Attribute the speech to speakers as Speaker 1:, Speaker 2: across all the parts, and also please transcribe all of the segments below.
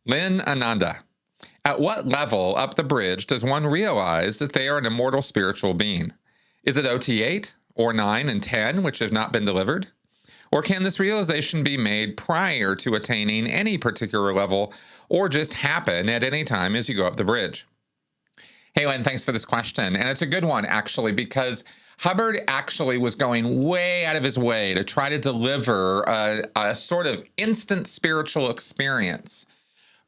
Speaker 1: Lynn Ananda. At what level up the bridge does one realize that they are an immortal spiritual being? Is it OT 8 or 9 and 10, which have not been delivered? Or can this realization be made prior to attaining any particular level or just happen at any time as you go up the bridge? Hey, Lynn, thanks for this question. And it's a good one, actually, because Hubbard actually was going way out of his way to try to deliver a sort of instant spiritual experience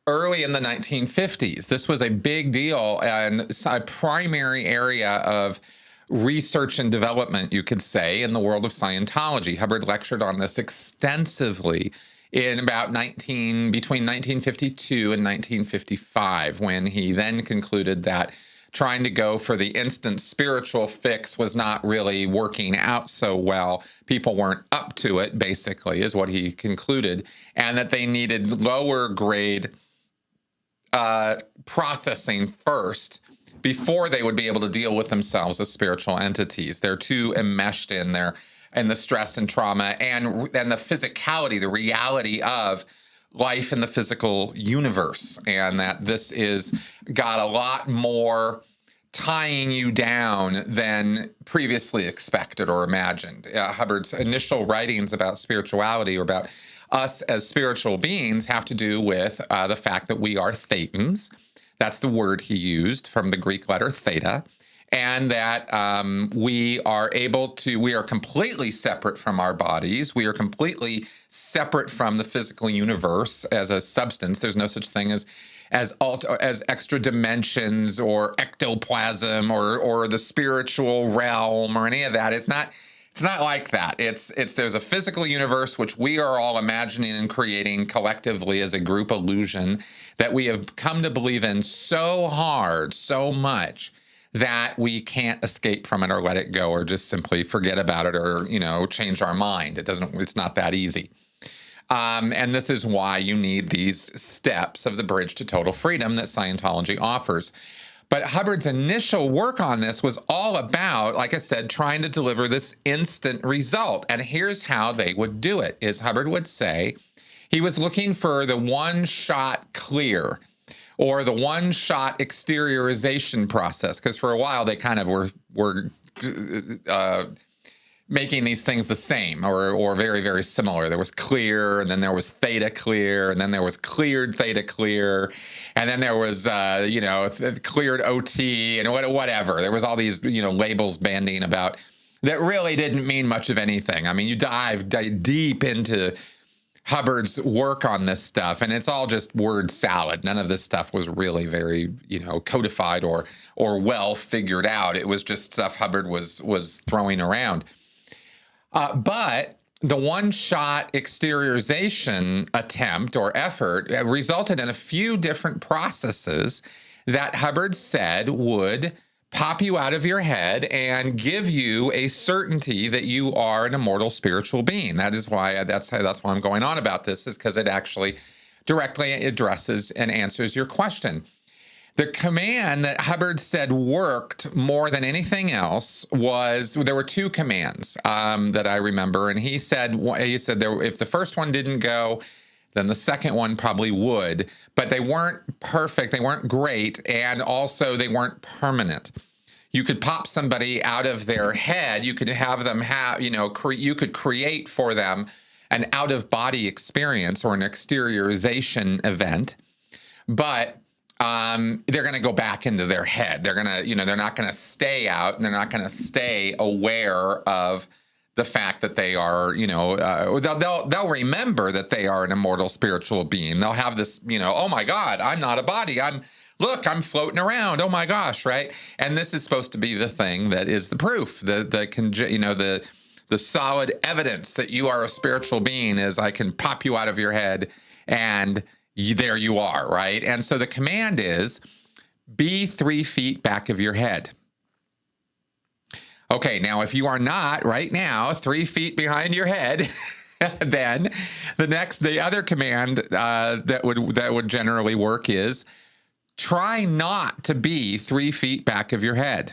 Speaker 1: early in the 1950s. This was a big deal and a primary area of research and development, you could say, in the world of Scientology. Hubbard lectured on this extensively in about between 1952 and 1955, when he then concluded that trying to go for the instant spiritual fix was not really working out so well. People weren't up to it, basically, is what he concluded, and that they needed lower grade processing first before they would be able to deal with themselves as spiritual entities. They're too enmeshed in the stress and trauma and the physicality, the reality of life in the physical universe, and that this is got a lot more tying you down than previously expected or imagined. Hubbard's initial writings about spirituality or about us as spiritual beings have to do with the fact that we are thetans. That's the word he used from the Greek letter theta. And that we are completely separate from our bodies. We are completely separate from the physical universe as a substance. There's no such thing as extra dimensions or ectoplasm or the spiritual realm or any of that. It's not like that. There's a physical universe which we are all imagining and creating collectively as a group illusion that we have come to believe in so hard, so much, that we can't escape from it or let it go or just simply forget about it or, change our mind. It's not that easy. And this is why you need these steps of the bridge to total freedom that Scientology offers. But Hubbard's initial work on this was all about, like I said, trying to deliver this instant result. And here's how they would do it, is Hubbard would say he was looking for the one-shot clear, or the one-shot exteriorization process, because for a while they kind of were making these things the same or very, very similar. There was clear, and then there was theta clear, and then there was cleared theta clear, and then there was cleared OT and whatever. There was all these labels bandying about that really didn't mean much of anything. I mean, you dive deep into Hubbard's work on this stuff, and it's all just word salad. None of this stuff was really very, codified or well figured out. It was just stuff Hubbard was throwing around. But the one-shot exteriorization attempt or effort resulted in a few different processes that Hubbard said would pop you out of your head and give you a certainty that you are an immortal spiritual being. That's why I'm going on about this, is because it actually directly addresses and answers your question. The command that Hubbard said worked more than anything else there were two commands that I remember, and he said if the first one didn't go, then the second one probably would, but they weren't perfect, they weren't great, and also they weren't permanent. You could pop somebody out of their head, you could have them you could create for them an out-of-body experience or an exteriorization event, but they're going to go back into their head. They're going to, they're not going to stay out, and they're not going to stay aware of the fact that they are, they'll remember that they are an immortal spiritual being. They'll have this, oh my God, I'm not a body. I'm floating around. Oh my gosh, right? And this is supposed to be the thing that is the proof, the solid evidence that you are a spiritual being is I can pop you out of your head and there you are, right? And so the command is be 3 feet back of your head. Okay, now if you are not right now 3 feet behind your head, then the other command that would generally work is try not to be 3 feet back of your head.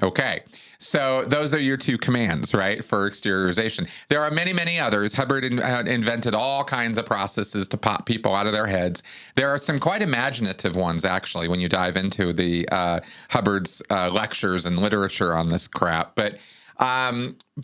Speaker 1: Okay. So those are your two commands, right, for exteriorization. There are many, many others. Hubbard invented all kinds of processes to pop people out of their heads. There are some quite imaginative ones, actually, when you dive into the Hubbard's lectures and literature on this crap. But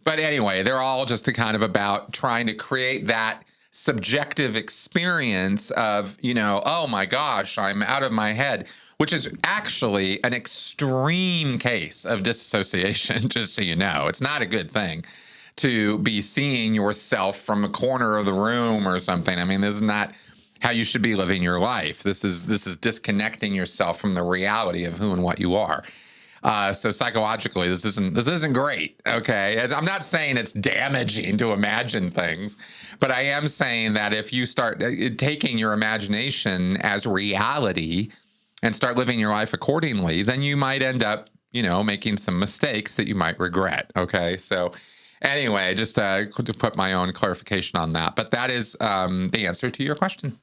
Speaker 1: anyway, they're all just kind of about trying to create that subjective experience of, oh my gosh, I'm out of my head, which is actually an extreme case of disassociation, just so you know. It's not a good thing to be seeing yourself from a corner of the room or something. I mean, this is not how you should be living your life. This is disconnecting yourself from the reality of who and what you are. So psychologically, this isn't great. Okay, I'm not saying it's damaging to imagine things, but I am saying that if you start taking your imagination as reality and start living your life accordingly, then you might end up, making some mistakes that you might regret. Okay, so anyway, just to put my own clarification on that, but that is the answer to your question.